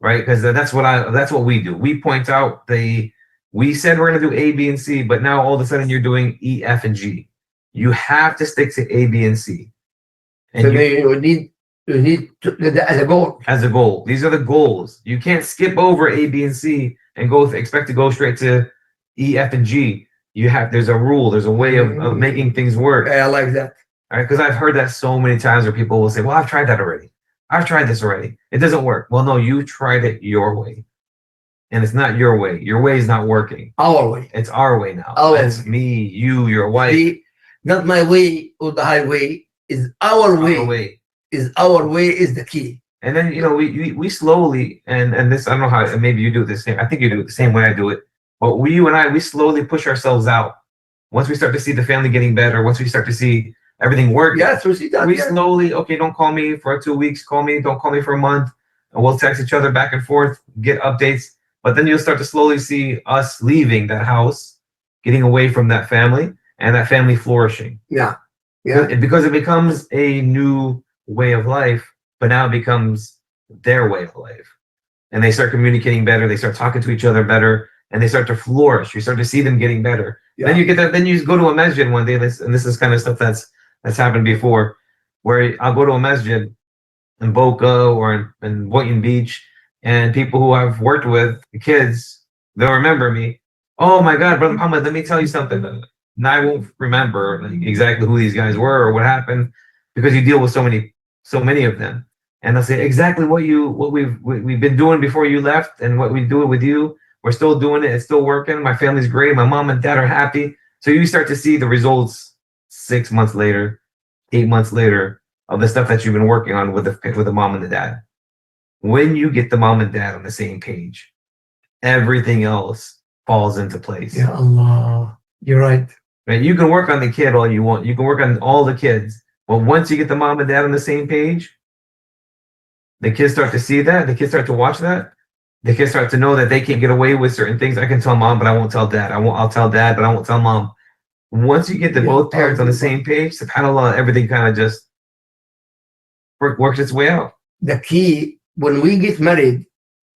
right? Because that's what we do. We point out we said we're going to do A, B, and C, but now all of a sudden you're doing E, F, and G. You have to stick to A, B, and C. And so you need to, as a goal. As a goal. These are the goals. You can't skip over A, B, and C and expect to go straight to E, F, and G. There's a rule, there's a way of making things work. I like that. All right, because I've heard that so many times where people will say, well, I've tried that already. I've tried this already. It doesn't work. Well, no, you tried it your way. And it's not your way. Your way is not working. Our way. It's our way now. It's me, you, your wife. Not my way or the highway. Is our way. Is our way is the key. And then we slowly and this, I don't know how, maybe you do it the same. I think you do it the same way I do it. But you and I, we slowly push ourselves out. Once we start to see the family getting better, once we start to see everything work, yes, we see that. We slowly, okay, don't call me for 2 weeks, don't call me for a month, and we'll text each other back and forth, get updates. But then you'll start to slowly see us leaving that house, getting away from that family, and that family flourishing. Yeah. Because it becomes a new way of life, but now it becomes their way of life. And they start communicating better, they start talking to each other better, and they start to flourish. You start to see them getting better. Yeah. Then you get that. Then you go to a masjid one day, and this is kind of stuff that's happened before, where I'll go to a masjid in Boca or in Boynton Beach, and people who I've worked with, the kids, they'll remember me. Oh my God, Brother Mohammed, let me tell you something. And I won't remember exactly who these guys were or what happened, because you deal with so many of them. And they'll say exactly what we've been doing before you left, and what we do with you. We're still doing it. It's still working. My family's great. My mom and dad are happy. So you start to see the results 6 months later, 8 months later, of the stuff that you've been working on with the mom and the dad. When you get the mom and dad on the same page, everything else falls into place. Ya Allah, you're right. Right? You can work on the kid all you want. You can work on all the kids. But once you get the mom and dad on the same page, the kids start to see that. The kids start to watch that. The kids start to know that they can't get away with certain things. I can tell mom, but I won't tell dad. I'll tell dad, but I won't tell mom. Once you get both parents on the same page, subhanAllah, everything kind of just works its way out. The key, when we get married,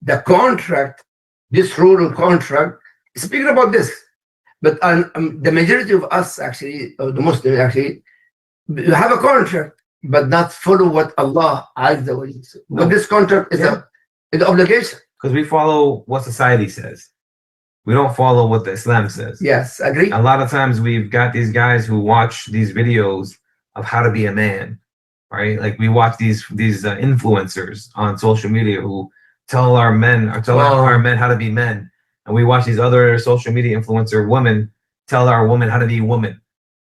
the contract, this rural contract, speaking about this, but the majority of us actually, or the Muslims actually, you have a contract, but not follow what Allah Azza wa Jalla. But this contract is an obligation. Because we follow what society says. We don't follow what the Islam says. Yes, agree. A lot of times we've got these guys who watch these videos of how to be a man, right? Like we watch these influencers on social media who tell our men how to be men. And we watch these other social media influencer women tell our women how to be women.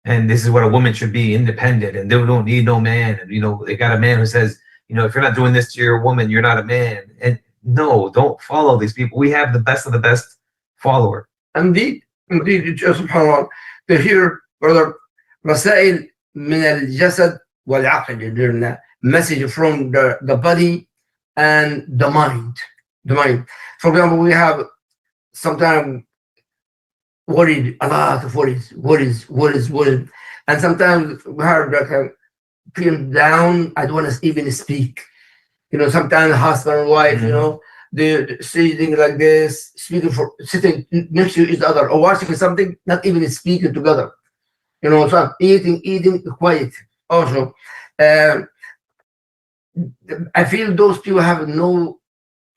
And this is what a woman should be, independent, and they don't need no man. And they got a man who says, if you're not doing this to your woman, you're not a man. And no, don't follow these people. We have the best of the best follower. Indeed, subhanAllah. To hear, brother, رسائل من الجسد والعقل, message from the body and the mind. The mind. For example, we have sometimes worried, a lot of worries. And sometimes we have like feel down. I don't want to even speak. Sometimes husband and wife, they're sitting like this, sitting next to each other or watching something, not even speaking together. So eating quiet. Also, I feel those people have no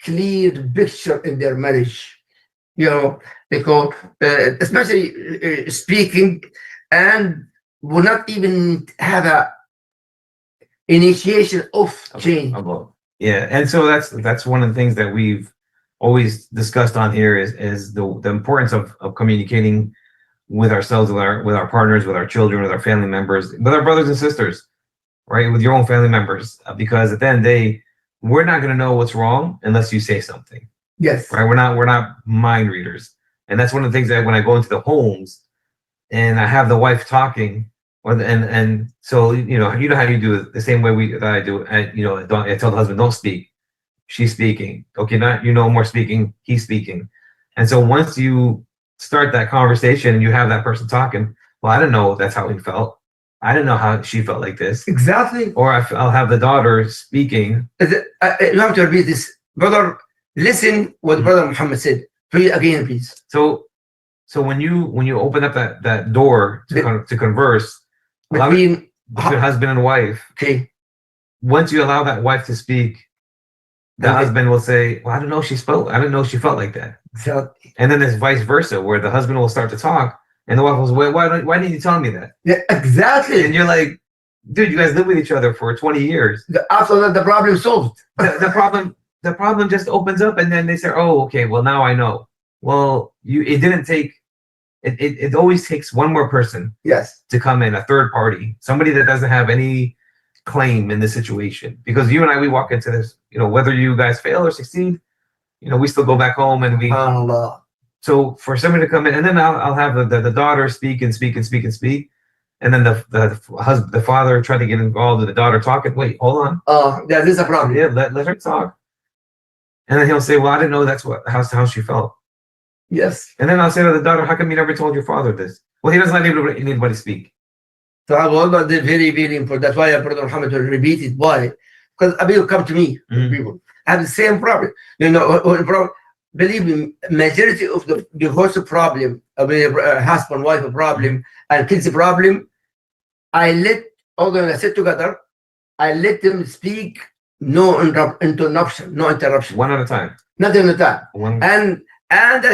clear picture in their marriage. Because especially speaking, and will not even have a initiation of change. Yeah, and so that's one of the things that we've always discussed on here is the importance of communicating with ourselves, with our partners, with our children, with our family members, with our brothers and sisters, right? With your own family members, because at the end of the day, we're not going to know what's wrong unless you say something. Yes. Right. We're not mind readers, and that's one of the things that when I go into the homes and I have the wife talking. And so how you do it the same way that I do. I tell the husband, don't speak. She's speaking. Okay, more speaking. He's speaking. And so once you start that conversation and you have that person talking, well, I don't know if that's how he felt. I didn't know how she felt like this. Exactly. Or I'll have the daughter speaking. You have to repeat this, brother. Listen what Brother Muhammad said. Please, again, please. So when you open up that door to converse Between husband and wife, okay, once you allow that wife to speak, the okay. husband will say, "Well, I don't know if she spoke. I didn't know she felt like that." So, And then it's vice versa, where the husband will start to talk, and the wife will say, "Why didn't you tell me that?" yeah, exactly. And you're like, "Dude, you guys live with each other for 20 years." After that, the problem solved. The problem just opens up, and then they say, "Oh, okay. Well, now I know." Well, it didn't take. It always takes one more person Yes. to come in, a third party, somebody that doesn't have any claim in this situation. Because you and I, we walk into this, whether you guys fail or succeed, we still go back home and we. Allah. So for somebody to come in, and then I'll have the daughter speak and speak and speak and speak, and then the father try to get involved with the daughter talking. Wait, hold on. That is a problem. Yeah, let her talk. And then he'll say, "Well, I didn't know that's how she felt." Yes. And then I'll say to the daughter, "How come you never told your father this?" Well, he doesn't let anybody speak. So I was not very, very important. That's why Brother Muhammad will repeat it. Why? Because people come to me, people have the same problem. Believe me, majority of the divorce problem, husband, wife problem, and kids problem, I let all of them sit together. I let them speak, no interruption, no interruption. One at a time. Not at a time. One. And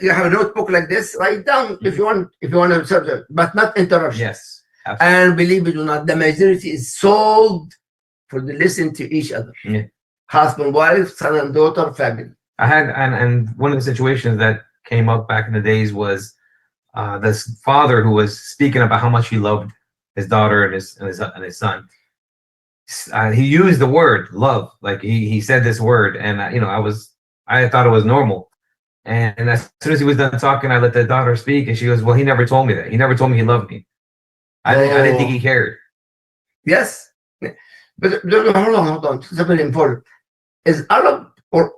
you have a notebook like this. Write down if you want to subject, but not interruption. Yes. Absolutely. And believe it or not, the majority is sold for the listen to each other. Yeah. Husband, wife, son and daughter, family. I had and one of the situations that came up back in the days was this father who was speaking about how much he loved his daughter and his son. He used the word love, like he said this word, and I thought it was normal. And as soon as he was done talking, I let the daughter speak, and she goes, "Well, he never told me that. He never told me he loved me. I didn't think he cared." Yes, but hold on. It's very important. Is Arab or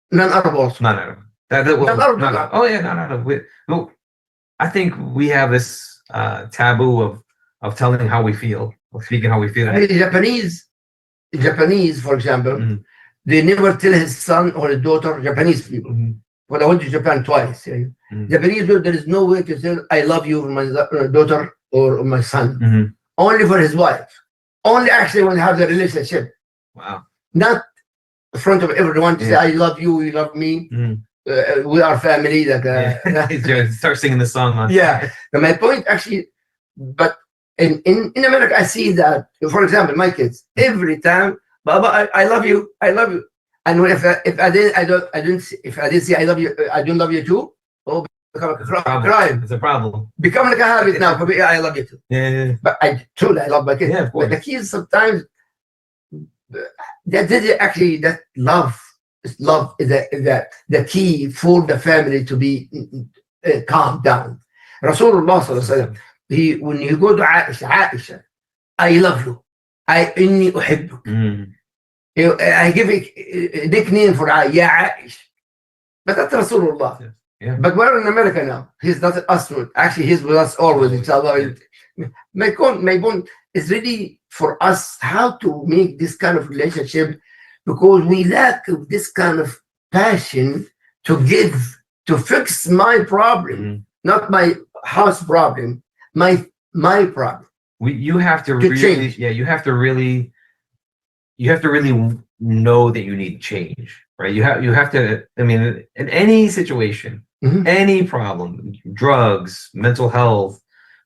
non-Arab also? Non-Arab. Non-Arab. Oh yeah, non-Arab. I think we have this taboo of telling how we feel, of speaking how we feel. Japanese, for example, they never tell his son or his daughter. Japanese people. But I went to Japan twice. Japanese people, there is no way to say "I love you" my daughter or my son. Only for his wife. Only actually when they have the relationship. Wow. Not in front of everyone to say "I love you," "you love me." We are family. Start singing the song. Yeah. Now my point actually, but in America, I see that. For example, my kids every time, "Baba, I love you, I love you." And if I didn't say "I love you," I don't love you too. Oh, become a crime. It's a problem. Become like a habit now. For me, I love you too. Yeah. But I truly I love my kids. Yeah, of course. But the kids sometimes that love is the key for the family to be calmed down. Rasulullah sallallahu alaihi wasallam, when you go to Aisha, "I love you. إني أحبك." I give a nickname for Ya Aish. But that's Rasulullah. Yeah. But we're in America now. He's not us. Actually, he's with us always, inshallah. My point is really for us how to make this kind of relationship, because we lack of this kind of passion to fix my problem, not my house problem, my problem. You have to really change. Yeah, you have to really know that you need change, right? You have to, I mean, in any situation, any problem, drugs, mental health,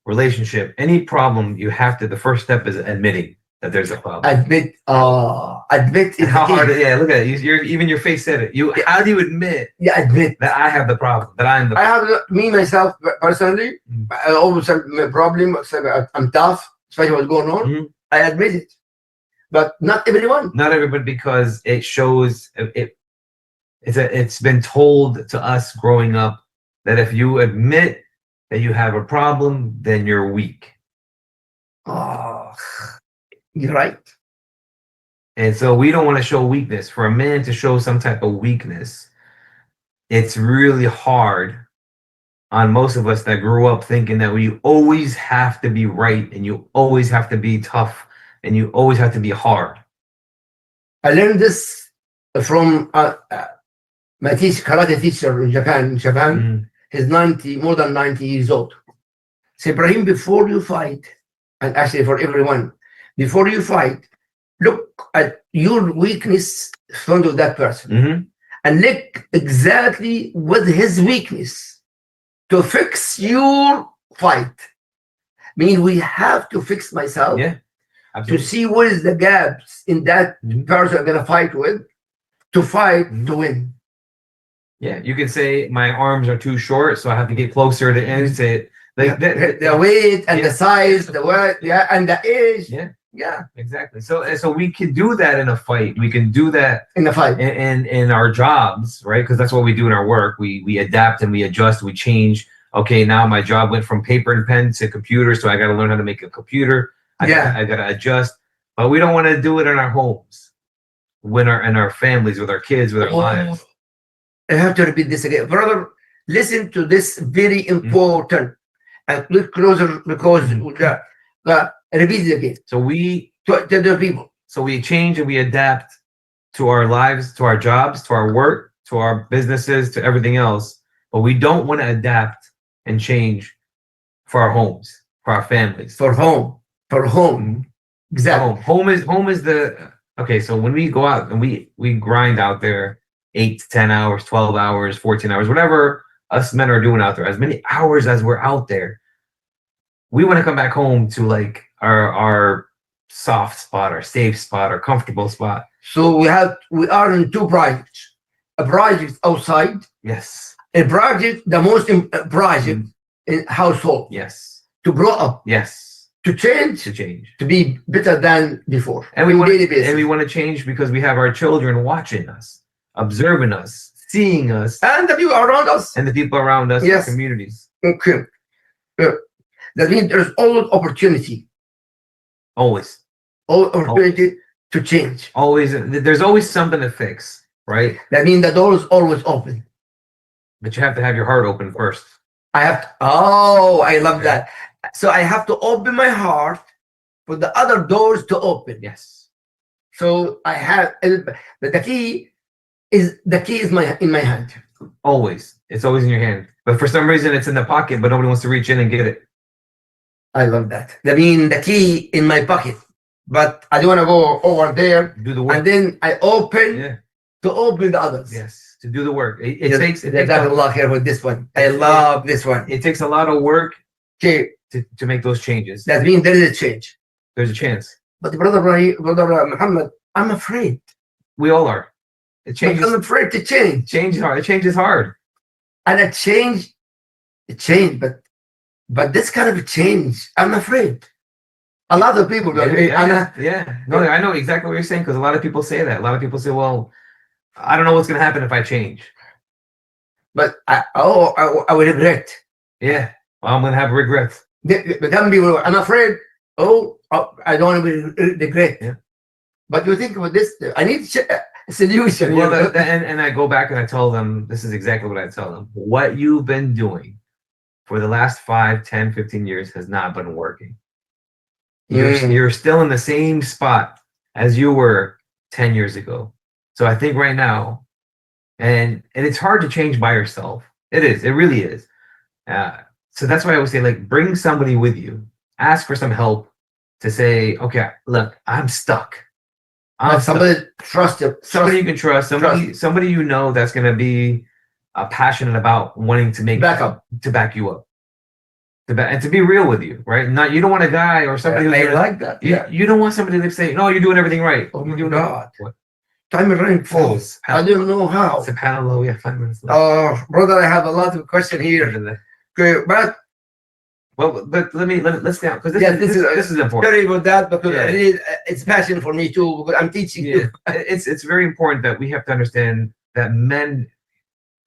relationship, any problem, you have to, the first step is admitting that there's a problem. Admit is how hard it, look at it. Even your face said it. How do you admit admit that I have the problem, that I'm the problem? I have me myself personally, I always have a problem, I'm tough, especially what's going on. I admit it. But not everyone. Not everybody, because it shows it's been told to us growing up that if you admit that you have a problem, then you're weak. Oh, you're right. And so we don't want to show weakness. For a man to show some type of weakness, it's really hard on most of us that grew up thinking that you always have to be right and you always have to be tough and you always have to be hard. I learned this from My karate teacher in Japan, he's more than 90 years old. Say, Ibrahim, before you fight, and actually for everyone, before you fight, look at your weakness in front of that person and look exactly what his weakness to fix your fight. I mean, we have to fix myself to see what is the gaps in that person I'm going to fight with to fight to win. Yeah, you can say my arms are too short, so I have to get closer to and say the weight and the size, the weight, and the age. Yeah, exactly. So we can do that in a fight. We can do that in a fight in our jobs, right? Because that's what we do in our work. We adapt and we adjust. We change. Okay, now my job went from paper and pen to computer, so I got to learn how to make a computer. I got to adjust. But we don't want to do it in our homes, in our families, with our kids, with our lives. I have to repeat this again, brother. Listen to this very important. And look closer because repeat it again. So we to the people. So we change and we adapt to our lives, to our jobs, to our work, to our businesses, to everything else. But we don't want to adapt and change for our homes, for our families, for home. Exactly. Home is the okay. So when we go out and we grind out there 8 to 10 hours, 12 hours, 14 hours, whatever us men are doing out there, as many hours as we're out there, we want to come back home to like our soft spot, our safe spot, our comfortable spot. So we are in two projects. A project outside. Yes. A project, the most project in household. Yes. To grow up. Yes. To change. To be better than before. And we want to change because we have our children watching us, observing us, seeing us, and the people around us, in our communities. Okay. That means there's always opportunity. Always opportunity to change. Always. There's always something to fix, right? That means the door is always open. But you have to have your heart open first. I love that. So I have to open my heart for the other doors to open. Yes. So I have, but the key is in my hand. Always. It's always in your hand. But for some reason it's in the pocket, but nobody wants to reach in and get it. I love that. I mean, the key in my pocket, but I don't want to go over there. Do the work. And then I open to open the others. Yes, to do the work. It takes a lot here with this one. I love this one. It takes a lot of work to make those changes. That means there is a change. There's a chance. But brother Mohammed, I'm afraid. We all are. I'm afraid to change. Change is hard. Change is hard. And a change, but this kind of change, I'm afraid. A lot of people. No, I know exactly what you're saying, because a lot of people say that. A lot of people say, "Well, I don't know what's going to happen if I change." But I will regret. Yeah, well, I'm going to have regrets. But some people, I'm afraid. I don't want to regret. Yeah. But you think about this? I need a solution. Well, and I go back and I tell them, this is exactly what I tell them. What you've been doing for the last 5, 10, 15 years has not been working. You're still in the same spot as you were 10 years ago. So I think right now, and it's hard to change by yourself. It is. It really is. So that's why I always say, like, bring somebody with you. Ask for some help to say, okay, look, I'm stuck. Somebody trust you. Somebody you can trust. Somebody you know that's going to be passionate about wanting to make to back you up. And to be real with you, right? You don't want a guy or somebody who's like that. You don't want somebody to say, "No, you're doing everything right." Oh my God! Time is running fast. I don't know how. SubhanAllah, we have 5 minutes left. Brother, I have a lot of questions here. Okay, but let's down, because this is important. Sorry about that, because it's passion for me too. Because I'm teaching you. It's very important that we have to understand that men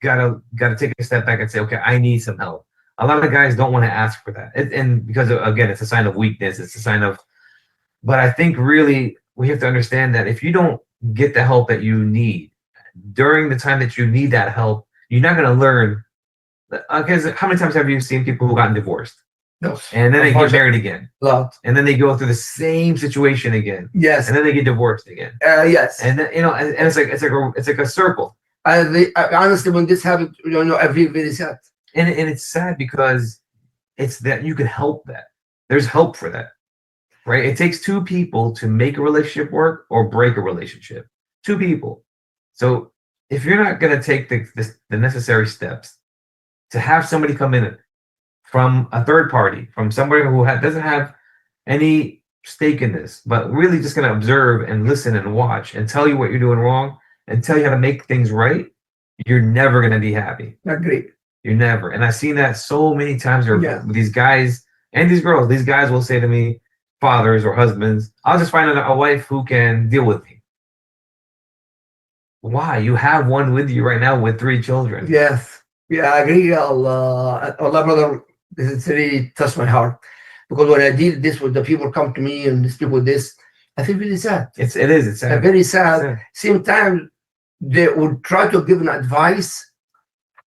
gotta take a step back and say, okay, I need some help. A lot of guys don't want to ask for that, and because again, it's a sign of weakness. It's a sign of. But I think really we have to understand that if you don't get the help that you need during the time that you need that help, you're not going to learn. Because how many times have you seen people who gotten divorced? No. And then they get married again. Lot. And then they go through the same situation again. Yes. And then they get divorced again. Yes. And then, and it's like a circle. Honestly, when this happened, I feel very sad. And it's sad because it's that you can help that. There's help for that, right? It takes two people to make a relationship work or break a relationship. Two people. So if you're not going to take the necessary steps to have somebody come in from a third party, from somebody who doesn't have any stake in this, but really just going to observe and listen and watch and tell you what you're doing wrong and tell you how to make things right, you're never going to be happy. Agreed. You're never. And I've seen that so many times with these guys and these girls. These guys will say to me, fathers or husbands, I'll just find a wife who can deal with me. Why? You have one with you right now with 3 children. Yes. Yeah, I agree. Allah, brother, this really touched my heart. Because when I did this with the people come to me and these people this, I feel really sad. It is. It's sad. Very sad. Same time, they would try to give an advice,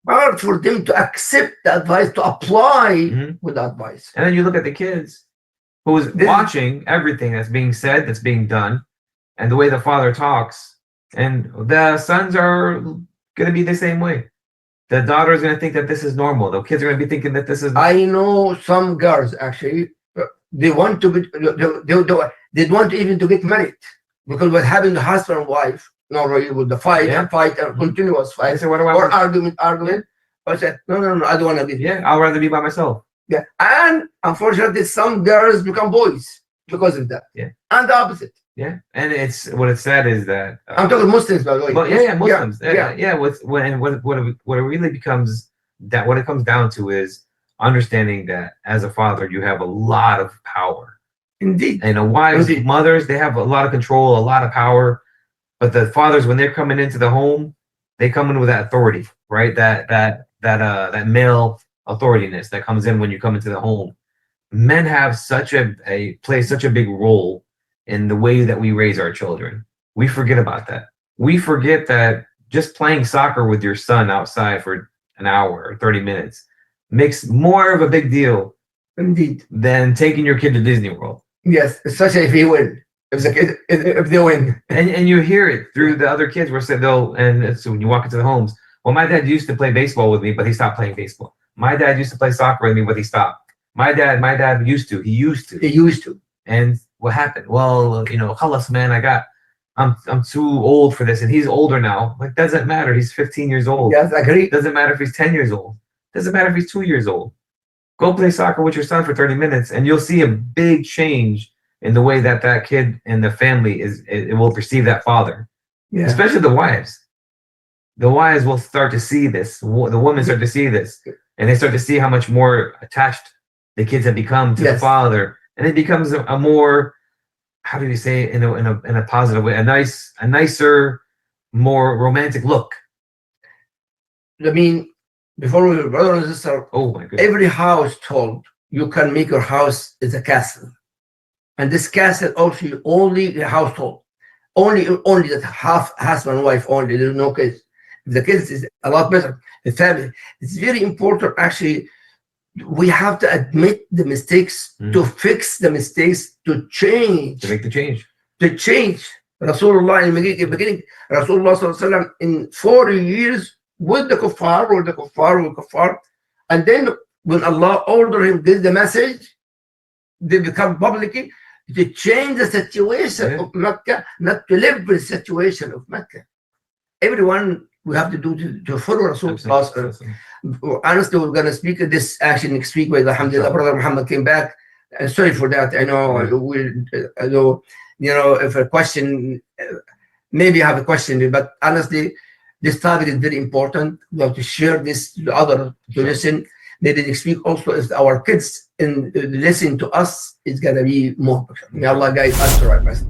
but for them to accept the advice, to apply with the advice. And then you look at the kids who's watching everything that's being said, that's being done, and the way the father talks, and the sons are going to be the same way. The daughter is going to think that this is normal. The kids are going to be thinking that this is. I know some girls actually. They want to be. They want even to get married because what happened to husband and wife. Really with the fight and continuous fight. I said, what do I or want? argument. I said, no, I don't want to be. Yeah, I'd rather be by myself. Yeah, and unfortunately, some girls become boys because of that. Yeah, and the opposite. Yeah, and what it's sad is that I'm talking Muslims, by the way. But Muslims. Yeah. What it really becomes that what it comes down to is understanding that as a father, you have a lot of power. Indeed. And wives, mothers, they have a lot of control, a lot of power. But the fathers, when they're coming into the home, they come in with that authority, right? That male authoritariness that comes in when you come into the home. Men have play such a big role in the way that we raise our children. We forget about that. We forget that just playing soccer with your son outside for an hour or 30 minutes makes more of a big deal, indeed, than taking your kid to Disney World. Yes, especially if he win. If they win, and you hear it through the other kids where so when you walk into the homes, well, my dad used to play baseball with me, but he stopped playing baseball. My dad used to play soccer with me, but he stopped. My dad used to. He used to. And what happened? Well, khalas, man, I'm too old for this, and he's older now. Like, doesn't matter. He's 15 years old. Yes, I agree. Doesn't matter if he's 10 years old. Doesn't matter if he's 2 years old. Go play soccer with your son for 30 minutes, and you'll see a big change in the way that kid and the family it will perceive that father. Yeah. Especially the wives. The wives will start to see this. The women start to see this, and they start to see how much more attached the kids have become to the father, and it becomes a more, how do you say it, in a positive way, a nicer, more romantic look. I mean, before we were brother and sister, oh my goodness, every household you can make your house is a castle. And this castle also only the household, only that half husband and wife only. There's no kids. If the kids is a lot better. The family. It's very important. Actually, we have to admit the mistakes, to fix the mistakes, to change, to make the change. Rasulullah in the beginning, Rasulullah in 40 years with the kuffar, and then when Allah ordered him, did the message, they become publicly. To change the situation of Mecca, not to live with the situation of Mecca. Everyone we have to do to follow Rasulullah. Honestly, we're going to speak this actually next week with Alhamdulillah. Brother Mohammed came back. Sorry for that. I know if a question, maybe I have a question, but honestly, this topic is very important. We have to share this to others to listen. They did speak also if our kids listen to us, it's gonna be more. May Allah guide us to right path.